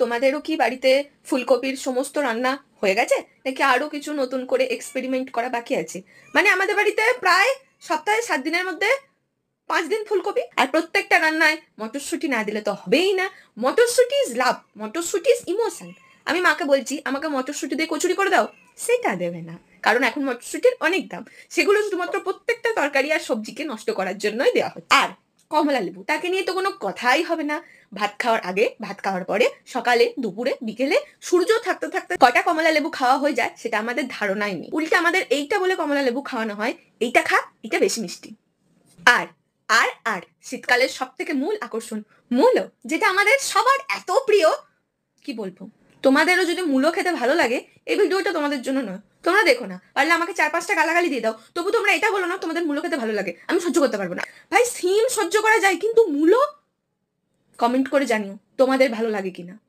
তোমাদেরও কি বাড়িতে ফুলকপির সমস্ত রান্না হয়ে গেছে, নাকি আরো কিছু নতুন করে এক্সপেরিমেন্ট করা বাকি আছে? মানে আমাদের বাড়িতে প্রায় সপ্তাহে 7 দিনের মধ্যে 5 দিন ফুলকপি, আর প্রত্যেকটা রান্নায় মটরশুঁটি না দিলে তো হবেই না। মটরশুঁটি ইজ লাভ, মটরশুঁটি ইজ ইমোশন। আমি মাকে বলছি আমাকে মটরশুঁটি দিয়ে কচুরি করে দাও, সেটা দেবে না, কারণ এখন মটরশুঁটির অনেক দাম। সেগুলো শুধুমাত্র প্রত্যেকটা তরকারি আর সবজিকে নষ্ট করার জন্যই দেওয়া হচ্ছে। আর কমলা লেবু, তাকে নিয়ে তো কোনো কথাই হবে না। ভাত খাওয়ার আগে, ভাত খাওয়ার পরে, সকালে, দুপুরে, বিকেলে, সূর্য থাকতে থাকতে কয়টা কমলা লেবু খাওয়া হয়ে যায় সেটা আমাদের ধারণাই নেই। উল্টে আমাদের এইটা বলে কমলা লেবু খাওয়ানো হয়, এইটা খা, এটা বেশি মিষ্টি। আর আর আর শীতকালের সব থেকে মূল আকর্ষণ মূলো, যেটা আমাদের সবার এত প্রিয়, কি বলবো। তোমাদেরও যদি মূলো খেতে ভালো লাগে, এই ভিডিওটা তোমাদের জন্য নয়। তোমরা দেখো না, পারলে আমাকে 4-5টা গালাগালি দিয়ে দাও, তবু তোমরা এটা বলো না তোমাদের মূলো খেতে ভালো লাগে। আমি সহ্য করতে পারবো না ভাই। সিম সহ্য করা যায়, কিন্তু মূলো? কমেন্ট করে জানিও তোমাদের ভালো লাগে কিনা।